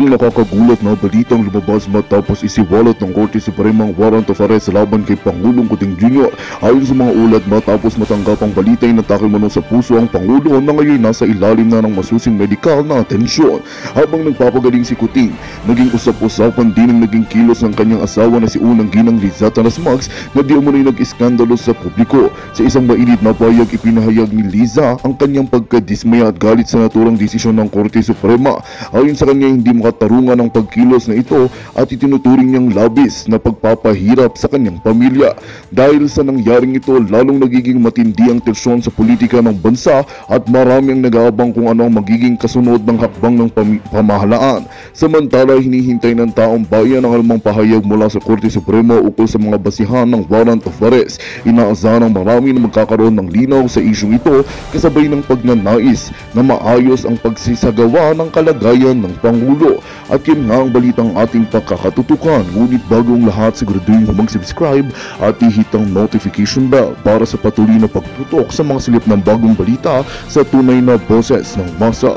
Isang nakakagulat na balitang lumabas matapos isiwalat ng Korte Suprema ang warrant of arrest laban kay Pangulong Kuting Jr. Ayon sa mga ulat, matapos matanggap ang balita ay natake mano sa puso ang Pangulo na ngayon nasa ilalim na ng masusing medikal na atensyon. Habang nagpapagaling si Kuting, naging usap-usapan din ang naging kilos ng kanyang asawa na si Unang Ginang Lizata Nasmags na di umano'y nag-iskandalo sa publiko. Sa isang mainit na payag, ipinahayag ni Liza ang kanyang pagkadismaya at galit sa naturang desisyon ng Korte Suprema. Ayon sa kanya, hindi makatarungan ang pagkilos na ito at itinuturing niyang labis na pagpapahirap sa kanyang pamilya. Dahil sa nangyaring ito, lalong nagiging matindi ang tensyon sa politika ng bansa at marami ang nag-aabang kung ano ang magiging kasunod ng hakbang ng pamahalaan. Samantala, hinihintay ng taong bayan ang alamang pahayag mula sa Korte Suprema ukol sa mga basihan ng warrant of arrest. Inaasahan ng marami na magkakaroon ng linaw sa isyong ito kasabay ng pagnanais na maayos ang pagsisagawa ng kalagayan ng Pangulo. At yun nga ang balitang ating pagkakatutukan. Ngunit bago ang lahat, siguraduhin mag-subscribe at i-hit ang notification bell para sa patuloy na pagtutok sa mga silip ng bagong balita sa tunay na boses ng masa.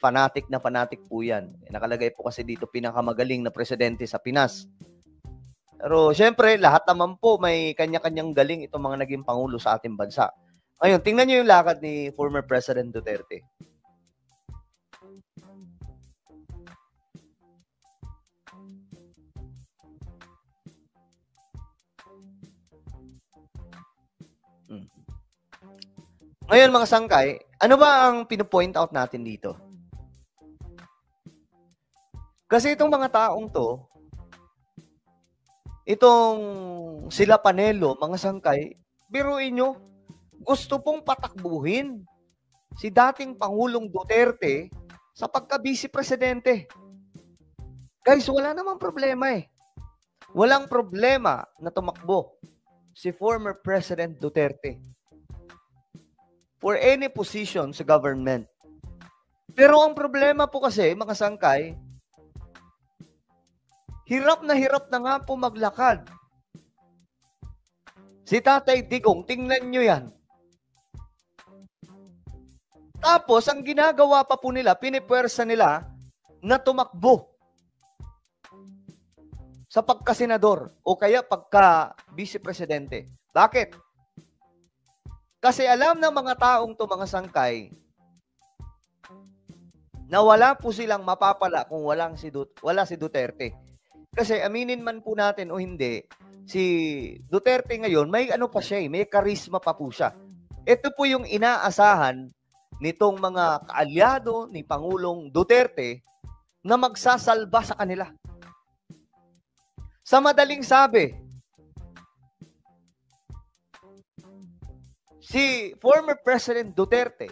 Fanatic na fanatic po yan. Nakalagay po kasi dito pinakamagaling na presidente sa Pinas. Pero syempre, lahat naman po may kanya-kanyang galing itong mga naging pangulo sa ating bansa. Ngayon, tingnan nyo yung lakad ni former President Duterte. Ngayon mga sangkay, ano ba ang pinopoint out natin dito? Kasi itong mga taong to, itong sila Panelo, mga sangkay, biruin nyo, gusto pong patakbuhin si dating Pangulong Duterte sa pagka-vice presidente. Guys, wala namang problema eh. Walang problema na tumakbo si former President Duterte for any position sa government. Pero ang problema po kasi, mga sangkay, hirap na nga po maglakad. Si Tatay Digong, tingnan nyo yan. Tapos, ang ginagawa pa po nila, pinipwersa nila na tumakbo sa pagkasenador o kaya pagka-vice presidente. Bakit? Kasi alam ng mga taong to, mga sangkay, na wala po silang mapapala kung wala si Duterte. Kasi aminin man po natin o hindi, si Duterte ngayon, may ano pa siya, may karisma pa po siya. Ito po yung inaasahan nitong mga kaalyado ni Pangulong Duterte na magsasalba sa kanila. Sa madaling sabi, si former President Duterte,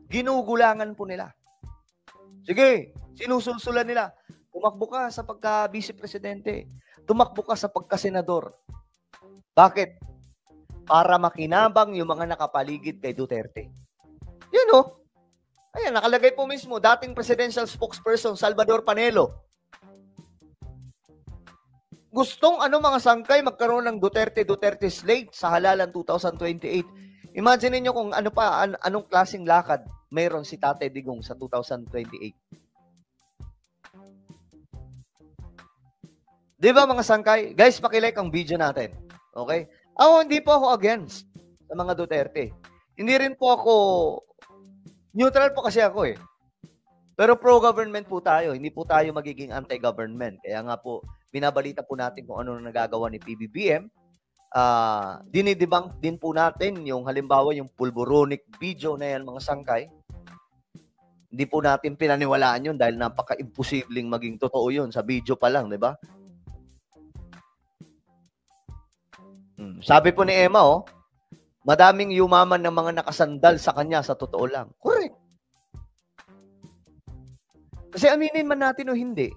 ginugulangan po nila. Sige, sinusulsulan nila. Tumakbo ka sa pagka-vice presidente. Tumakbo ka sa pagka-senador. Bakit? Para makinabang yung mga nakapaligid kay Duterte. Yan o. Ayan, nakalagay po mismo, dating presidential spokesperson Salvador Panelo. Gustong mga sangkay magkaroon ng Duterte slate sa halalan 2028. Imagine niyo kung anong klaseng lakad mayroon si Tatay Digong sa 2028. Di ba mga sangkay? Guys, pakilike ang video natin. Okay? Hindi po ako against sa mga Duterte. Hindi rin po ako, neutral po kasi ako eh. Pero pro-government po tayo. Hindi po tayo magiging anti-government. Kaya nga po, binabalita po natin kung ano nagagawa ni PBBM. Dinidebunk din po natin yung halimbawa yung pulboronic video na yan, mga sangkay. Hindi po natin pinaniwalaan yun dahil napaka-imposibleng maging totoo yun sa video pa lang, di ba? Sabi po ni Emma, madaming yumaman ng mga nakasandal sa kanya sa totoo lang. Correct. Kasi aminin man natin o hindi,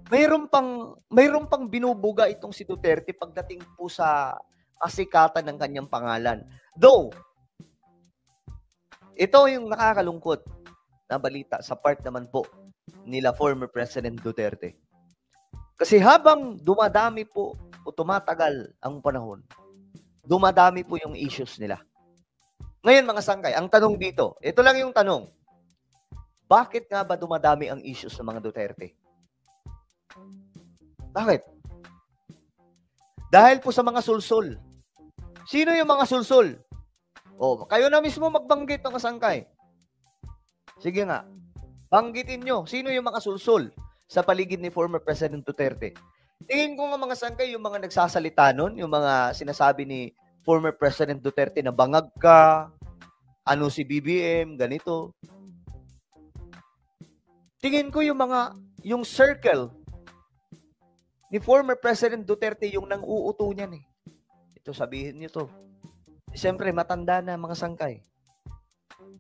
mayroon pang binubuga itong si Duterte pagdating po sa kasikatan ng kanyang pangalan. Though, ito yung nakakalungkot na balita sa part naman po nila former President Duterte. Kasi habang dumadami po o tumatagal ang panahon, dumadami po yung issues nila. Ngayon mga sangkay, ang tanong dito, ito lang yung tanong. Bakit nga ba dumadami ang issues ng mga Duterte? Bakit? Dahil po sa mga sulsul. Sino yung mga sulsul? O, kayo na mismo magbanggit mga sangkay. Sige nga, banggitin nyo, sino yung mga sulsul sa paligid ni former President Duterte? Tingin ko nga mga sangkay, yung mga nagsasalita nun, yung mga sinasabi ni former President Duterte na bangag ka, ano si BBM, ganito. Tingin ko yung circle ni former President Duterte yung nang-uuto niyan eh. Ito, sabihin niyo to. Siyempre, matanda na mga sangkay.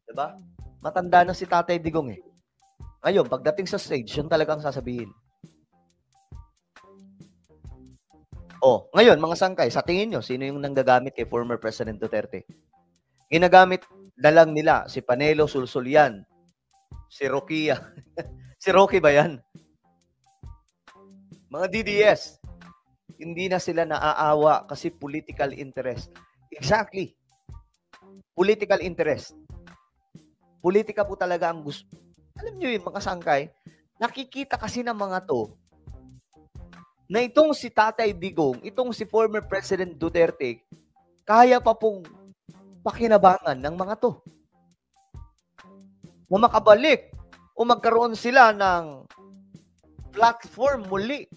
Diba? Matanda na si Tatay Digong eh. Ngayon, pagdating sa stage, yun talagang sasabihin. Oh, ngayon, mga sangkay, sa tingin nyo, sino yung nanggagamit kay former President Duterte? Ginagamit na lang nila si Panelo Sulsulian, si Rokia. Si Rocky ba yan? Mga DDS. Hindi na sila naaawa kasi political interest. Exactly. Political interest. Politika po talaga ang gusto. Alam nyo yung mga sangkay, nakikita kasi ng mga to na itong si Tatay Digong, itong si former President Duterte, kaya pa pong pakinabangan ng mga to. Na makabalik o magkaroon sila ng platform muli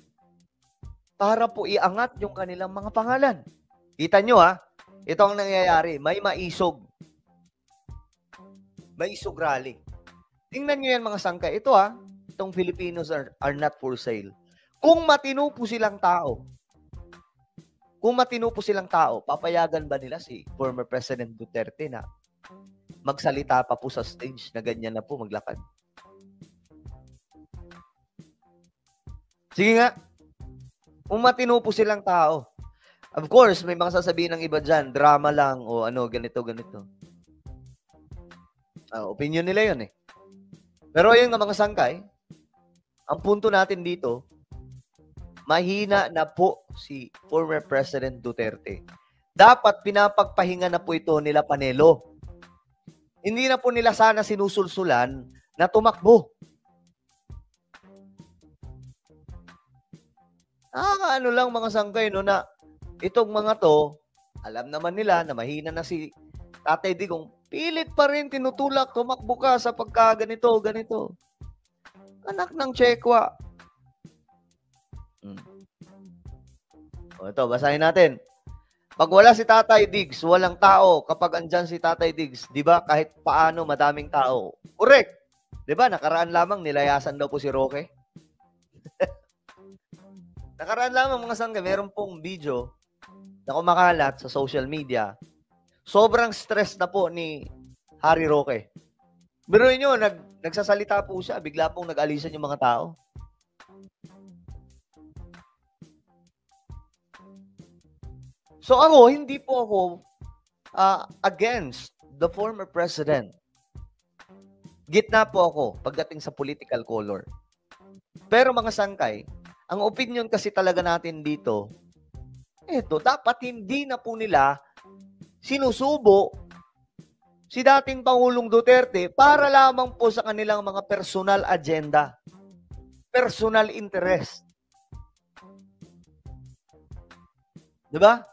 para po iangat yung kanilang mga pangalan. Kita nyo ha, ito ang nangyayari, may maisog. Maisog rally. Tingnan nyo yan mga sangkay. Ito ha, itong Filipinos are not for sale. Kung matino po silang tao, papayagan ba nila si former President Duterte na magsalita pa po sa stage na ganyan na po maglakad? Sige nga, kung matino po silang tao. Of course, may mga sasabihin ng iba dyan, drama lang o ano, ganito. Opinion nila yun eh. Pero ayun nga mga sangkay, ang punto natin dito, mahina na po si former President Duterte. Dapat pinapagpahinga na po ito nila Panelo. Hindi na po nila sana sinusulsulan na tumakbo. Ano lang mga sangkay, no, na itong mga to, alam naman nila na mahina na si Tatay Digong, pilit pa rin tinutulak, tumakbo ka sa pagkaganito. Anak ng Chekwa. O ito, basahin natin. Pag wala si Tatay Diggs, walang tao. Kapag andyan si Tatay Diggs, di ba, kahit paano madaming tao. Correct. Di ba, nakaraan lamang nilayasan daw po si Roque. Nakaraan lamang mga sangkay, meron pong video na kumakalat sa social media. Sobrang stress na po ni Harry Roque. Biruin nyo, nagsasalita po siya, bigla pong nag-alisan yung mga tao. So ako, hindi po ako against the former president. Gitna po ako pagdating sa political color. Pero mga sangkay, ang opinion kasi talaga natin dito, dapat hindi na po nila sinusubo si dating Pangulong Duterte para lamang po sa kanilang mga personal agenda, personal interest. Diba?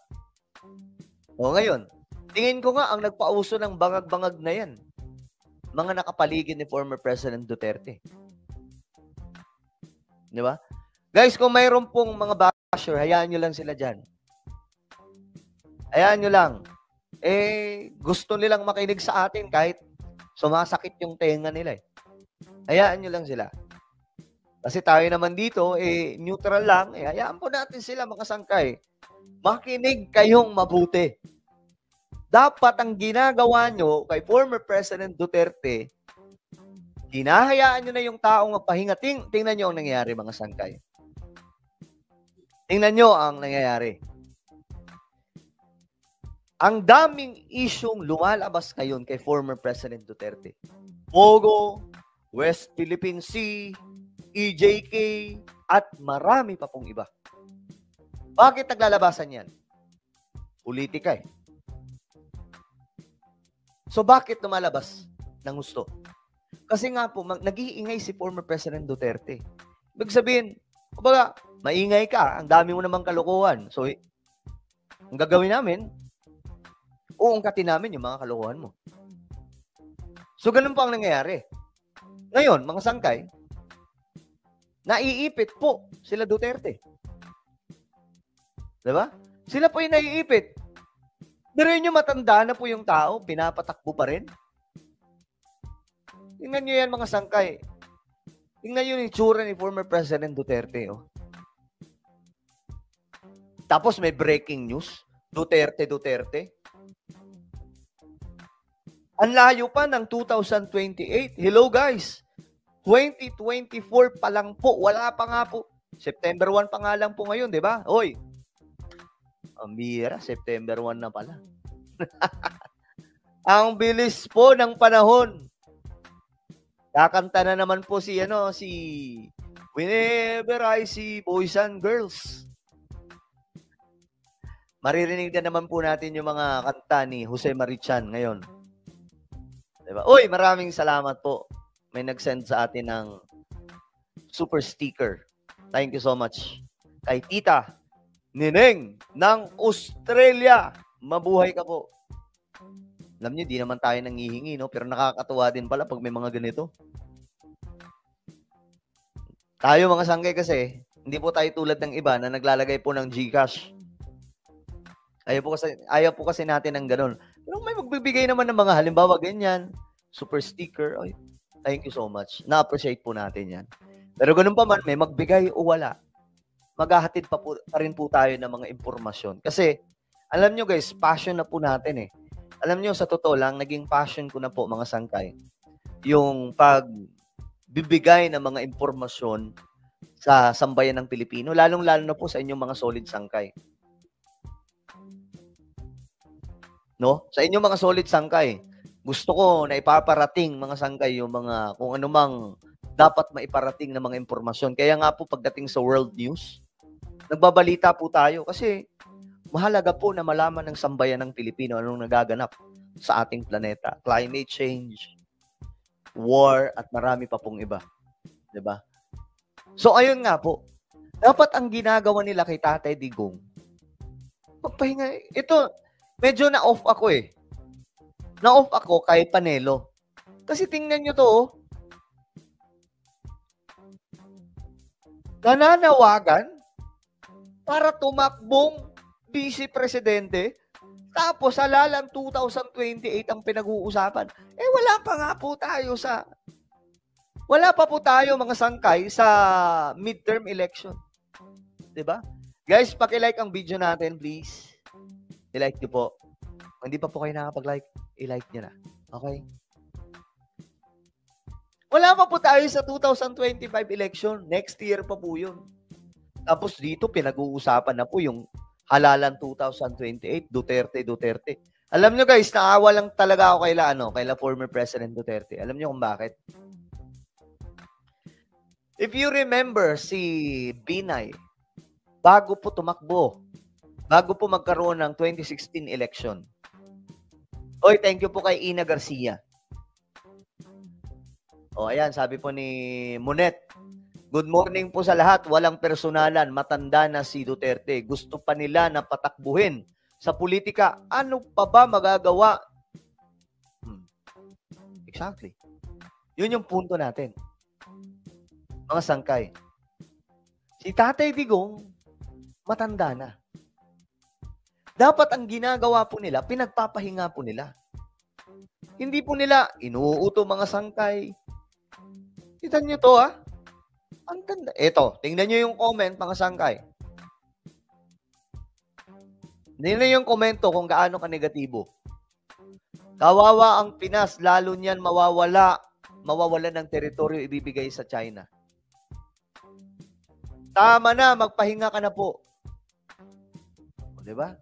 O ngayon, tingin ko nga ang nagpauso ng bangag-bangag na yan, mga nakapaligid ni former President Duterte. Diba? Guys, kung mayroon pong mga basher, hayaan nyo lang sila dyan. Hayaan nyo lang. Gusto nilang makinig sa atin kahit sumasakit yung tenga nila eh. Hayaan nyo lang sila. Kasi tayo naman dito, neutral lang. Hayaan po natin sila mga sangkay. Makinig kayong mabuti. Dapat ang ginagawa nyo kay former President Duterte, hinahayaan nyo na yung taong magpahinga. Tingnan nyo ang nangyayari mga sangkay. Tingnan nyo ang nangyayari. Ang daming isyong lumalabas ngayon kay former President Duterte. Pogo, West Philippine Sea, EJK, at marami pa pong iba. Bakit naglalabasan yan? Politika eh. So bakit lumalabas ng gusto? Kasi nga po, nag-iingay si former President Duterte. Ibig sabihin, kumbaga, maingay ka, ang dami mo namang kalokohan. So, ang gagawin namin, uungkatin namin yung mga kalokohan mo. So, ganun po ang nangyayari. Ngayon, mga sangkay, naiipit po sila Duterte. Diba? Sila po yung naiipit. Pero nyo matanda na po yung tao, pinapatakbo pa rin. Tingnan nyo yan mga sangkay. Tingnan nyo yung itsura ni former President Duterte. Oh. Tapos may breaking news. Duterte. Ang layo pa ng 2028. Hello guys. 2024 pa lang po. Wala pa nga po. September 1 pa nga lang po ngayon, di ba? Hoy. Ang bira, September 1 na pala. Ang bilis po ng panahon. Kakanta na naman po si Whenever I See Boys and Girls. Maririnig na naman po natin yung mga kanta ni Jose Marichan ngayon. Diba? Uy, maraming salamat po. May nag-send sa atin ng super sticker. Thank you so much. Kay Tita Nineng ng Australia. Mabuhay ka po. Alam niyo, di naman tayo nangihingi, no? Pero nakakatuwa din pala pag may mga ganito. Tayo mga sanggay kasi, hindi po tayo tulad ng iba na naglalagay po ng GCash. Ayaw po kasi natin ng ganun. Pero may magbibigay naman ng mga halimbawa ganyan, super sticker. Ay, thank you so much. Na-appreciate po natin yan. Pero ganun pa man, may magbigay o wala, maghahatid pa rin po tayo ng mga impormasyon. Kasi, alam nyo guys, passion na po natin eh. Alam nyo, sa totoo lang, naging passion ko na po mga sangkay, yung pagbibigay ng mga impormasyon sa sambayan ng Pilipino, lalong-lalo na po sa inyong mga solid sangkay. No? Sa inyong mga solid sangkay, gusto ko na ipaparating mga sangkay yung mga kung anumang dapat maiparating na mga impormasyon. Kaya nga po pagdating sa world news, nagbabalita po tayo kasi mahalaga po na malaman ng sambayan ng Pilipino anong nagaganap sa ating planeta. Climate change, war, at marami pa pong iba. Diba? So, ayun nga po. Dapat ang ginagawa nila kay Tatay Digong, magpahinga. Ito, medyo na-off ako eh. Na-off ako kay Panelo. Kasi tingnan nyo to, oh. Nananawagan para tumakbong vice presidente, tapos halalang 2028 ang pinag-uusapan. Eh wala pa po tayo mga sangkay sa midterm election. 'Di ba? Guys, paki-like ang video natin, please. I-like niyo po. Kung hindi pa po kayo nakapag-like, i-like niyo na. Okay? Wala pa po tayo sa 2025 election. Next year pa po 'yun. Tapos dito pinag-uusapan na po yung halalan 2028, Duterte. Alam nyo guys, naawa lang talaga ako kay former President Duterte. Alam nyo kung bakit? If you remember si Binay, bago po tumakbo, bago po magkaroon ng 2016 election. Oy, thank you po kay Ina Garcia. O, ayan, sabi po ni Monet, good morning po sa lahat. Walang personalan. Matanda na si Duterte. Gusto pa nila na patakbuhin sa politika. Ano pa ba magagawa? Exactly. Yun yung punto natin. Mga sangkay. Si Tatay Digong, matanda na. Dapat ang ginagawa po nila, pinagpapahinga po nila. Hindi po nila inuuto mga sangkay. Kita nyo to, ha? Ang ganda. Ito, tingnan nyo yung comment, mga sangkay. Tingnan nyo yung komento kung gaano ka negatibo. Kawawa ang Pinas, lalo niyan mawawala ng teritoryo ibibigay sa China. Tama na, magpahinga ka na po. O, diba?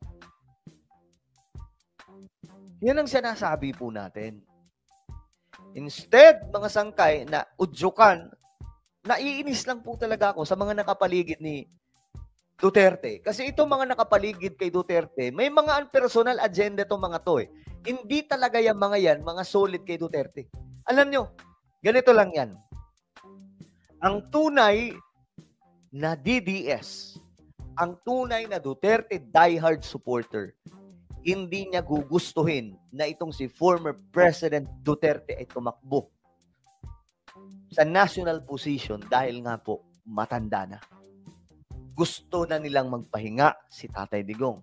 Yan ang sinasabi po natin. Instead, mga sangkay, na udyukan naiinis lang po talaga ako sa mga nakapaligid ni Duterte. Kasi itong mga nakapaligid kay Duterte, may mga personal agenda itong mga to eh. Hindi talaga yung mga yan, mga solid kay Duterte. Alam nyo, ganito lang yan. Ang tunay na DDS, ang tunay na Duterte diehard supporter, hindi niya gugustuhin na itong si former President Duterte ay tumakbo sa national position dahil nga po matanda na. Gusto na nilang magpahinga si Tatay Digong.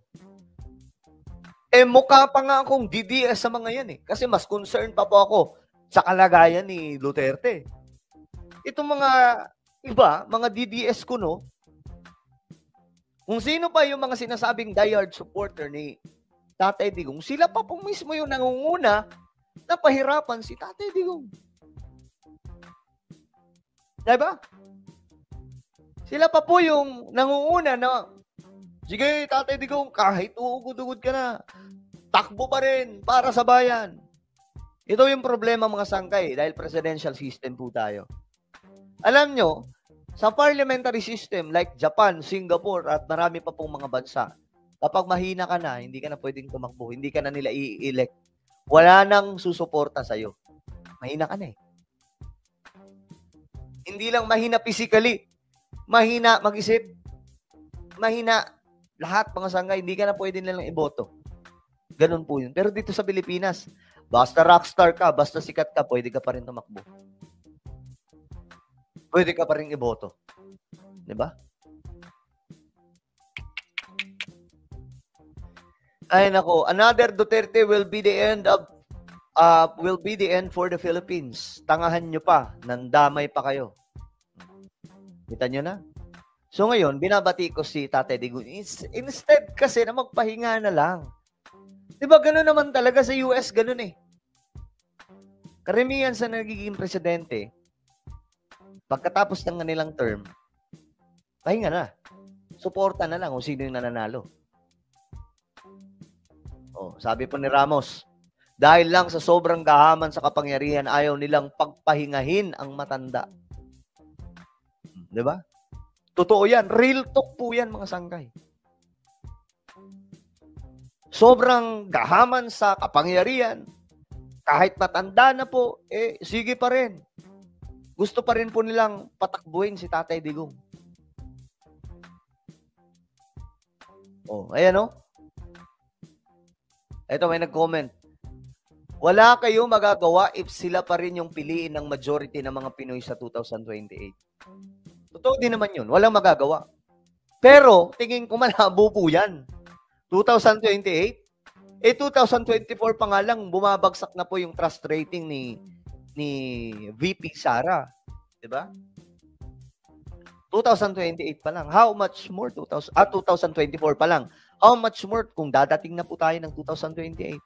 Mukha pa nga akong DDS sa mga yan eh. Kasi mas concerned pa po ako sa kalagayan ni Duterte. Itong mga iba, mga DDS ko, no? Kung sino pa yung mga sinasabing diehard supporter ni Tatay Digong, sila pa po mismo yung nangunguna na pahirapan si Tatay Digong. Diba? Sila pa po yung nangunguna na, sige, Tatay Digong, kahit uugod-ugod ka na, takbo pa rin para sa bayan. Ito yung problema mga sangkay dahil presidential system po tayo. Alam nyo, sa parliamentary system like Japan, Singapore, at marami pa pong mga bansa, kapag mahina ka na, hindi ka na pwedeng tumakbo, hindi ka na nila i-elect, wala nang susuporta sa'yo. Mahina ka na eh. Hindi lang mahina physically, mahina mag-isip, mahina lahat mga sangay, hindi ka na pwede nilang iboto. Ganun po yun. Pero dito sa Pilipinas, basta rockstar ka, basta sikat ka, pwede ka pa rin tumakbo. Pwede ka pa rin iboto. Diba? Ay nako, another Duterte will be the end for the Philippines. Tangahan nyo pa, nandamay pa kayo. Kita nyo na? So ngayon, binabati ko si Tatay Digong. Instead kasi na magpahinga na lang. Diba gano'n naman talaga sa US, gano'n eh. Karamihan sa nagiging presidente, pagkatapos ng kanilang term, pahinga na. Suporta na lang kung sino yung nananalo. Oh, sabi po ni Ramos, dahil lang sa sobrang gahaman sa kapangyarihan, ayaw nilang pagpahingahin ang matanda. Diba? Totoo yan. Real talk po yan, mga sangkay. Sobrang gahaman sa kapangyarihan, kahit matanda na po, sige pa rin. Gusto pa rin po nilang patakbuhin si Tatay Digong. Oh, ayan o. Ito, may nag-comment. Wala kayong magagawa if sila pa rin yung piliin ng majority ng mga Pinoy sa 2028. Totoo din naman yun. Walang magagawa. Pero, tingin ko malabo po yan. 2028? 2024 pa nga lang, bumabagsak na po yung trust rating ni VP Sara. Diba? 2028 pa lang. How much more? 2024 pa lang. How much more kung dadating na po tayo ng 2028?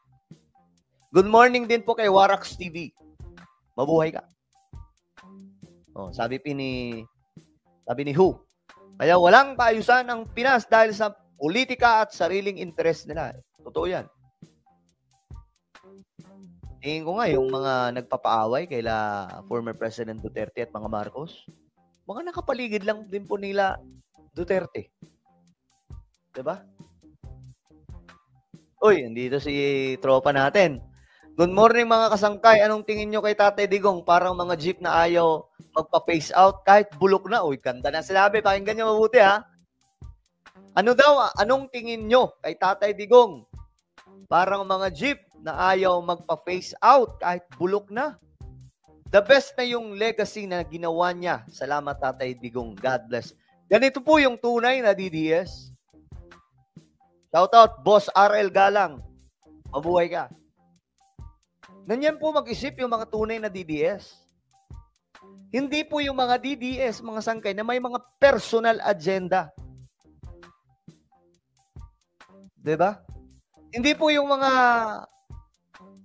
Good morning din po kay Warax TV. Mabuhay ka. Oh, sabi ni Hu. Kaya walang kaayusan ang Pinas dahil sa politika at sariling interest nila. Totoo yan. Tingin ko nga yung mga nagpapaaway kaila former President Duterte at mga Marcos, mga nakapaligid lang din po nila Duterte. Diba? Uy, nandito si tropa natin. Good morning mga kasangkay. Anong tingin nyo kay Tatay Digong? Parang mga jeep na ayaw magpa-face out kahit bulok na. Uy, ganda na sinabi. Pakinggan nyo mabuti ha. Ano daw? Anong tingin nyo kay Tatay Digong? Parang mga jeep na ayaw magpa-face out kahit bulok na. The best na yung legacy na ginawa niya. Salamat Tatay Digong. God bless. Ganito po yung tunay na DDS. Shoutout, Boss RL Galang. Mabuhay ka. Ganyan po mag-isip yung mga tunay na DDS. Hindi po yung mga DDS, mga sangkay, na may mga personal agenda. Diba? Hindi po yung mga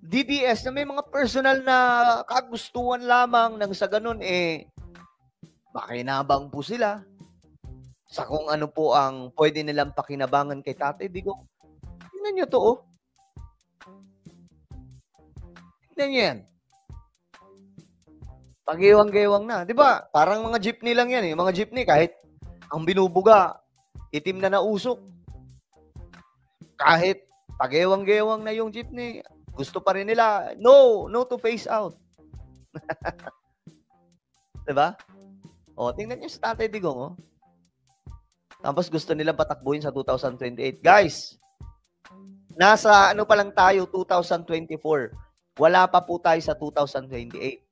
DDS na may mga personal na kagustuhan lamang nang sa ganun, makinabang po sila sa kung ano po ang pwede nilang pakinabangan kay Tatay Digong. Tingnan nyo to, oh. Tingnan nyo yan. Pagiwang-gewang na. Di ba? Parang mga jeepney lang yan eh. Mga jeepney, kahit ang binubuga, itim na nausok. Kahit pagiwang-gewang na yung jeepney, gusto pa rin nila, no to phase out. Di ba? O, tingnan nyo sa Tatay Digong, oh. Tapos gusto nilang patakbuhin sa 2028. Guys, nasa ano pa lang tayo, 2024. Wala pa po tayo sa 2028.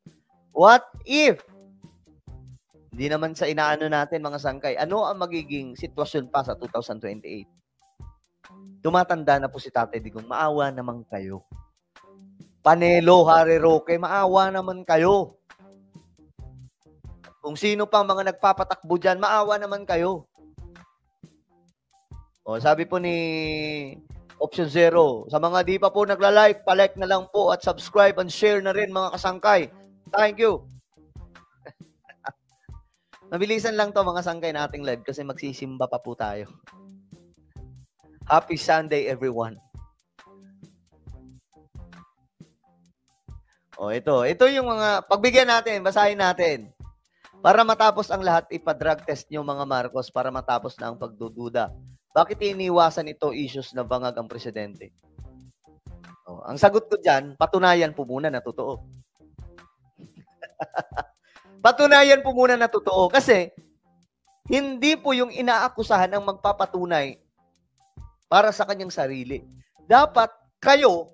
What if, hindi naman sa inaano natin mga sangkay, ano ang magiging sitwasyon pa sa 2028? Tumatanda na po si Tatay Digong, maawa naman kayo. Panelo, Harry Roque, maawa naman kayo. Kung sino pang mga nagpapatakbo dyan, maawa naman kayo. O, sabi po ni Option Zero, sa mga di pa po nagla-like, pa-like na lang po at subscribe and share na rin mga kasangkay. Thank you. Mabilisan lang to mga sangkay nating live kasi magsisimba pa po tayo. Happy Sunday everyone. O ito yung mga pagbigyan natin, basahin natin. Para matapos ang lahat, ipa-drug test nyo mga Marcos para matapos na ang pagdududa. Bakit iniwasan ito issues na bangag ang presidente? O, ang sagot ko dyan, patunayan po muna na totoo. Patunayan po muna na totoo kasi hindi po yung inaakusahan ang magpapatunay para sa kanyang sarili. Dapat kayo,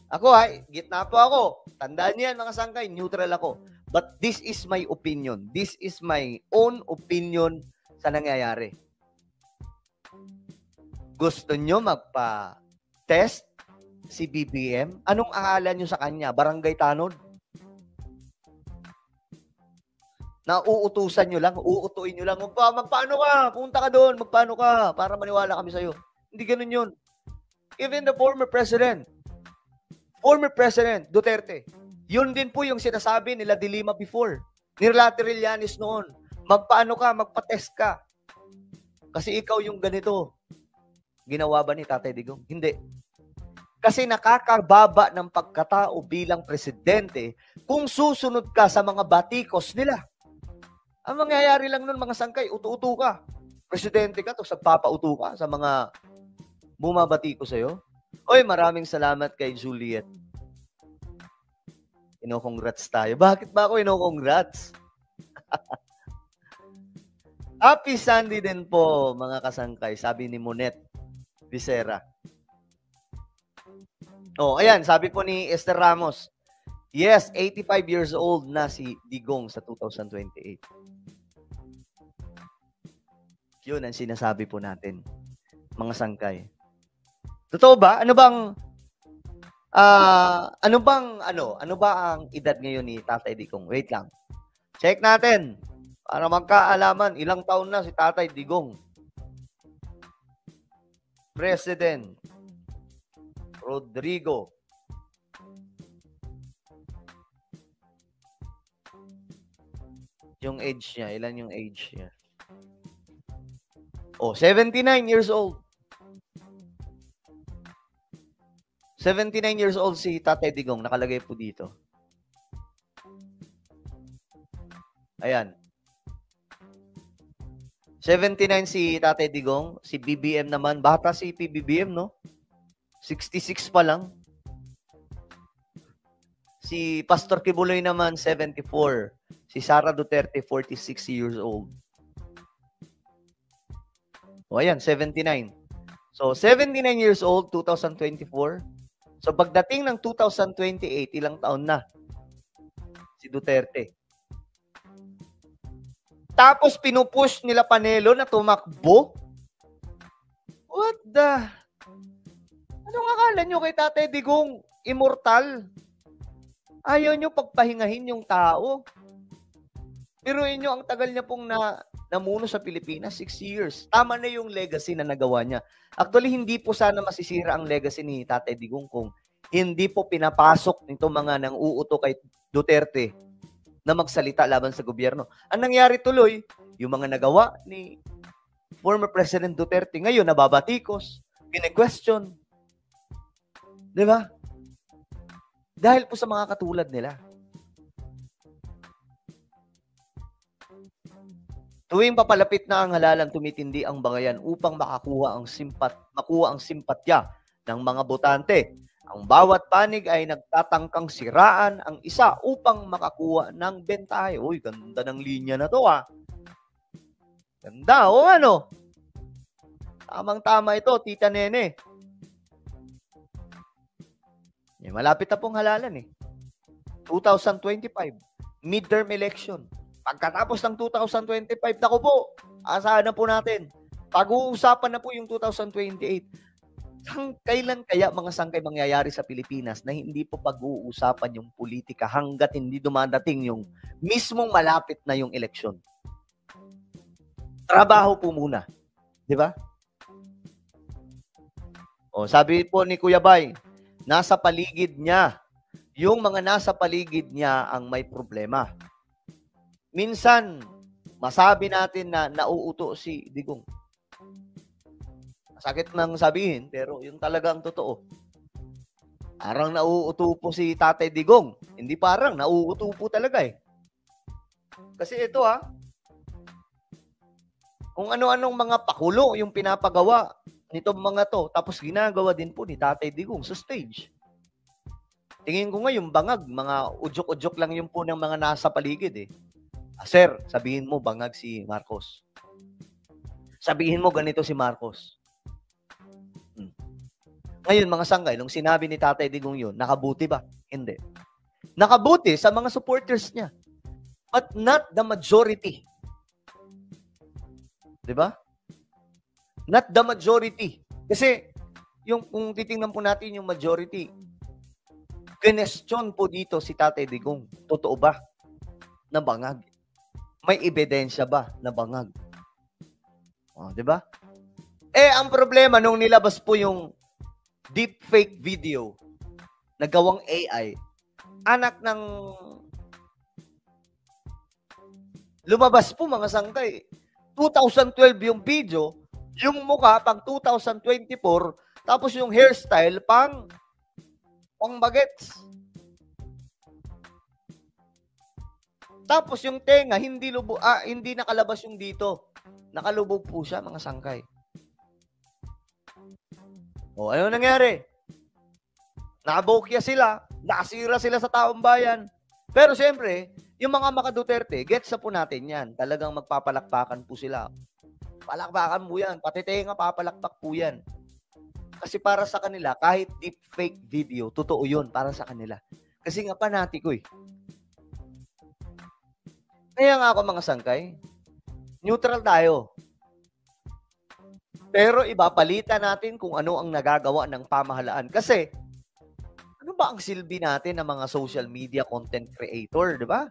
ako ay, gitna po ako. Tandaan niyo yan mga sangkay, neutral ako. But this is my opinion. This is my own opinion sa nangyayari. Gusto nyo magpa-test si BBM? Anong akala nyo sa kanya? Barangay Tanod? Na uutusan nyo lang, uutuin nyo lang, magpaano ka, punta ka doon, magpaano ka, para maniwala kami sa'yo. Hindi ganun yun. Even the former President Duterte, yun din po yung sinasabi nila De Lima before, nila Trillanes noon, magpaano ka, magpa-test ka. Kasi ikaw yung ganito. Ginawa ba ni Tatay Digong? Hindi. Kasi nakakababa ng pagkatao bilang presidente kung susunod ka sa mga batikos nila. Ang mangyayari lang nun mga sangkay, utu-utu ka. Presidente ka, tapos nagpapautu ka sa mga bumabati ko sa'yo. Oy, maraming salamat kay Juliet. Ino-congrats tayo. Bakit ba ako ino-congrats? Happy Sunday din po, mga kasangkay, sabi ni Monet Visera. Oh, ayan, sabi po ni Esther Ramos. Yes, 85 years old na si Digong sa 2028. Yun ang sinasabi po natin, mga sangkay. Totoo ba? Ano ba ang edad ngayon ni Tatay Digong? Wait lang. Check natin. Para magkaalaman, ilang taon na si Tatay Digong. President Rodrigo. Yung age niya, ilan yung age niya? Oh, 79 years old. 79 years old si Tatay Digong, nakalagay po dito. Ayan. 79 si Tatay Digong, si BBM naman, bata si PBBM, no? 66 pa lang. Si Pastor Kibuloy naman, 74. Si Sara Duterte, 46 years old. O ayan, 79. So, 79 years old, 2024. So, pagdating ng 2028, ilang taon na si Duterte. Tapos, pinupush nila Panelo na tumakbo. What the? Anong akala nyo kay Tatay Digong? Immortal? Ayaw nyo pagpahingahin yung tao. Pero inyo, ang tagal niya pong namuno sa Pilipinas, 6 years. Tama na yung legacy na nagawa niya. Actually, hindi po sana masisira ang legacy ni Tatay Digong kung hindi po pinapasok nito mga nang uuto kay Duterte na magsalita laban sa gobyerno. Ang nangyari tuloy, yung mga nagawa ni former President Duterte, ngayon nababatikos, kine-question. Di ba? Dahil po sa mga katulad nila. Tuwing papalapit na ang halalan, tumitindi ang bangayan upang makuha ang simpatya ng mga botante. Ang bawat panig ay nagtatangkang siraan ang isa upang makakuha ng bentahe. Uy, ganda ng linya na to Ganda, o ano? Tamang-tama ito, Tita Nene. Malapit na pong halalan 2025, midterm election. Pagkatapos ng 2025, naku po, asahan na po natin. Pag-uusapan na po yung 2028. Kailan kaya mga sangkay mangyayari sa Pilipinas na hindi po pag-uusapan yung politika hanggat hindi dumadating yung mismong malapit na yung eleksyon? Trabaho po muna. Di ba? Sabi po ni Kuya Bay, nasa paligid niya. Yung mga nasa paligid niya ang may problema. Minsan, masabi natin na nauuto si Digong. Sakit nang sabihin, pero yun talaga ang totoo. Parang nauuto po si Tatay Digong. Hindi parang, nauuto po talaga Kasi ito kung ano-anong mga pakulo yung pinapagawa nitong mga to, tapos ginagawa din po ni Tatay Digong sa stage. Tingin ko nga yung bangag, mga udyok-udyok lang yung po ng mga nasa paligid Sir, sabihin mo bangag si Marcos. Sabihin mo ganito si Marcos. Ngayon, mga sanggay, nung sinabi ni Tatay Digong yun, nakabuti ba? Hindi. Nakabuti sa mga supporters niya. But not the majority. Diba? Not the majority. Kasi, kung titingnan po natin yung majority, kinestyon po dito si Tatay Digong. Totoo ba na bangag? May ebidensya ba na bangag? Diba? Ang problema nung nilabas po yung deepfake video na gawang AI, anak ng lumabas po mga sangkay. 2012 yung video, yung mukha pang 2024, tapos yung hairstyle pang bagets. Tapos yung tenga, hindi nakalabas yung dito. Nakalubog po siya, mga sangkay. Ano nangyari? Nabokya sila, nasira sila sa taong bayan. Pero siyempre, yung mga maka-Duterte, gets na po natin yan. Talagang magpapalakpakan po sila. Palakpakan po yan. Pati tenga, papalakpak po yan. Kasi para sa kanila, kahit deepfake video, totoo yun para sa kanila. Kasi nga panatiko Kaya nga ako mga sangkay, neutral tayo. Pero ibapalitan natin kung ano ang nagagawa ng pamahalaan. Kasi, ano ba ang silbi natin ng mga social media content creator, di ba?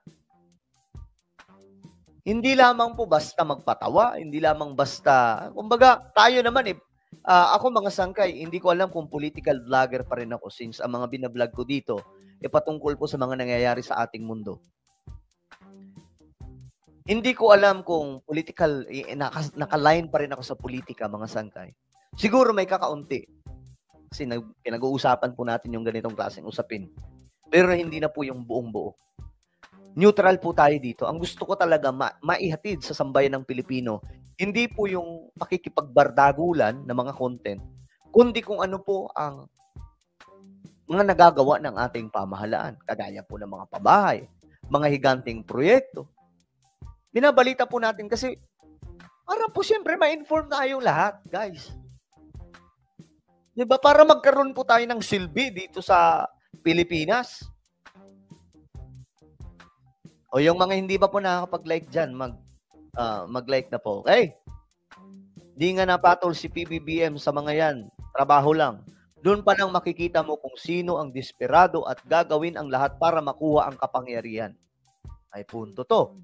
Hindi lamang po basta magpatawa, hindi lamang basta, kumbaga, tayo naman ako mga sangkay, hindi ko alam kung political vlogger pa rin ako since ang mga binablog ko dito, patungkol po sa mga nangyayari sa ating mundo. Hindi ko alam kung political, naka-line pa rin ako sa politika, mga sangkay. Siguro may kakaunti. Kasi pinag-uusapan po natin yung ganitong klaseng usapin. Pero hindi na po yung buong buo. Neutral po tayo dito. Ang gusto ko talaga maihatid sa sambayan ng Pilipino, hindi po yung pakikipagbardagulan ng mga content, kundi kung ano po ang mga nagagawa ng ating pamahalaan. Kagaya po ng mga pabahay, mga higanting proyekto. Binabalita po natin kasi para po siyempre ma-inform tayong lahat, guys. Diba? Para magkaroon po tayo ng silbi dito sa Pilipinas. O yung mga hindi pa po nakakapag-like dyan, mag-like na po. Okay? Di nga napatol si PBBM sa mga yan. Trabaho lang. Doon pa lang makikita mo kung sino ang desperado at gagawin ang lahat para makuha ang kapangyarihan. Ay punto to.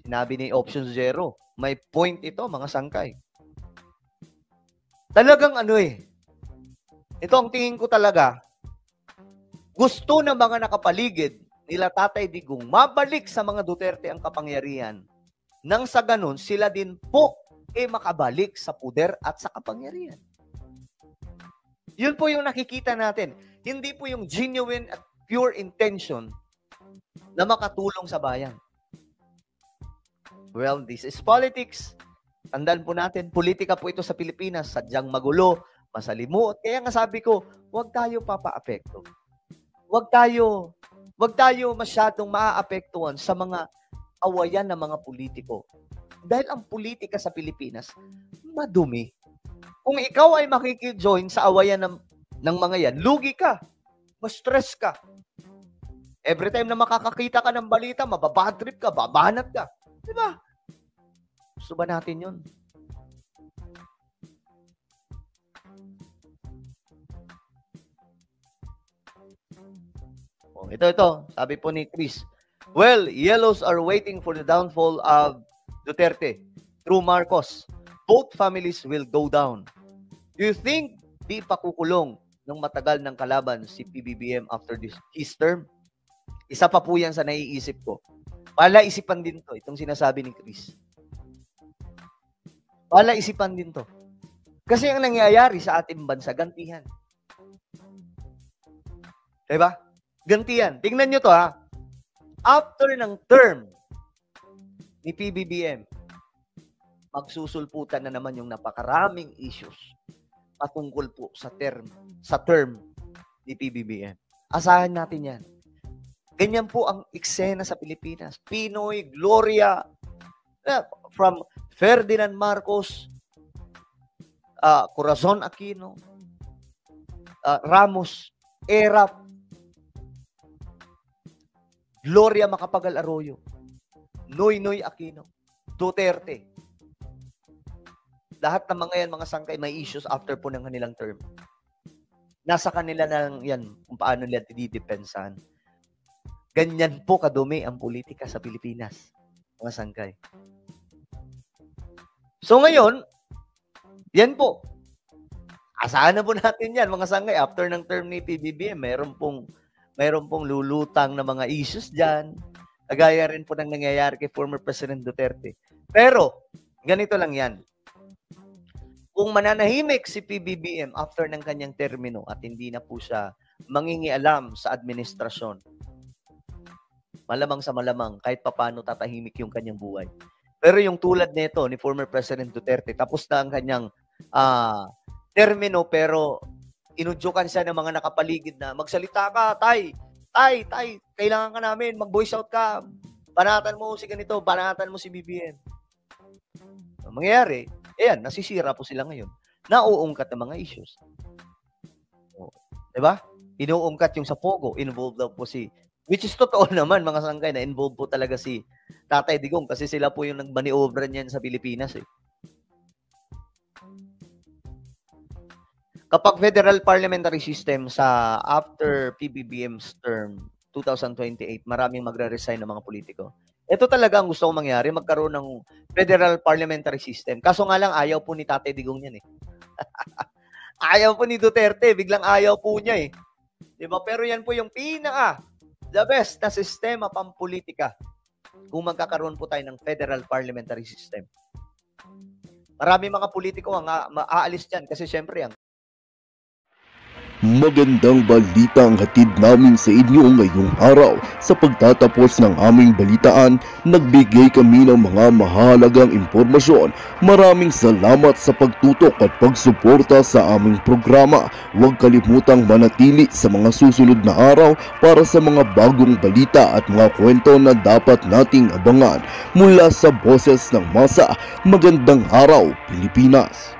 Sinabi ni Option Zero. May point ito, mga sangkay. Talagang ito ang tingin ko talaga. Gusto ng mga nakapaligid nila Tatay Digong mabalik sa mga Duterte ang kapangyarihan. Nang sa ganun, sila din po makabalik sa puder at sa kapangyarihan. Yun po yung nakikita natin. Hindi po yung genuine at pure intention na makatulong sa bayan. Well, this is politics. Tandaan po natin, politika po ito sa Pilipinas, sadyang magulo, masalimuot. Kaya nga sabi ko, huwag tayo papaapekto. Huwag tayo masyadong maaapektuhan sa mga awayan ng mga politiko. Dahil ang politika sa Pilipinas, madumi. Kung ikaw ay makikijoin sa awayan ng mga yan, lugi ka, ma-stress ka. Every time na makakakita ka ng balita, mababad trip ka, babanat ka. Diba? Gusto ba natin yun? Oh, ito. Sabi po ni Chris. Well, yellows are waiting for the downfall of Duterte through Marcos. Both families will go down. Do you think di pakukulong ng matagal ng kalaban si PBBM after his term? Isa pa po yan sa naiisip ko. Palaisipan din to, itong sinasabi ni Chris. Palaisipan din to. Kasi ang nangyayari sa ating bansa, gantihan. Diba? Gantihan. Tingnan nyo to ha. After ng term ni PBBM, magsusulputan na naman yung napakaraming issues patungkol po sa term ni PBBM. Asahan natin yan. Ganyan po ang eksena sa Pilipinas. Pinoy, Gloria, from Ferdinand Marcos, Corazon Aquino, Ramos, Erap, Gloria Macapagal Arroyo, Noynoy Aquino, Duterte. Lahat ng mga yan, mga sangkay, may issues after po ng kanilang term. Nasa kanila na yan kung paano nila didepensahan. Ganyan po kadumi ang politika sa Pilipinas, mga sangkay. So ngayon, yan po. Asahan na po natin yan, mga sangkay. After ng term ni PBBM, mayroon pong lulutang na mga issues dyan. Kagaya rin po ng nangyayari kay former President Duterte. Pero, ganito lang yan. Kung mananahimik si PBBM after ng kanyang termino at hindi na po siya mangingialam sa administrasyon, malamang sa malamang, kahit papano tatahimik yung kanyang buhay. Pero yung tulad nito ni former President Duterte, tapos na ang kanyang termino, pero inudyukan siya ng mga nakapaligid na, magsalita ka, tay, kailangan ka namin, mag-voice out ka, banatan mo si ganito, banatan mo si BBM. Ang mangyayari, ayan, nasisira po sila ngayon. Nauungkat ng mga issues. Diba? Inuungkat yung sa Pogo, involved daw po which is totoo naman, mga sangkay, na involved po talaga si Tatay Digong kasi sila po yung nagmaniobra niyan sa Pilipinas eh. Kapag federal parliamentary system sa after PBBM's term 2028, maraming magre-resign ng mga politiko. Ito talaga ang gusto kong mangyari, magkaroon ng federal parliamentary system. Kaso nga lang, ayaw po ni Tatay Digong yan eh. Ayaw po ni Duterte, biglang ayaw po niya eh. Diba? Pero yan po yung the best na sistema pampolitika kung magkakaroon po tayo ng federal parliamentary system. Marami mga politiko ang maaalis dyan kasi syempre ang Magandang balita ang hatid namin sa inyo ngayong araw. Sa pagtatapos ng aming balitaan, nagbigay kami ng mga mahalagang impormasyon. Maraming salamat sa pagtutok at pagsuporta sa aming programa. Huwag kalimutang manatili sa mga susunod na araw para sa mga bagong balita at mga kwento na dapat nating abangan. Mula sa Boses ng Masa, magandang araw, Pilipinas!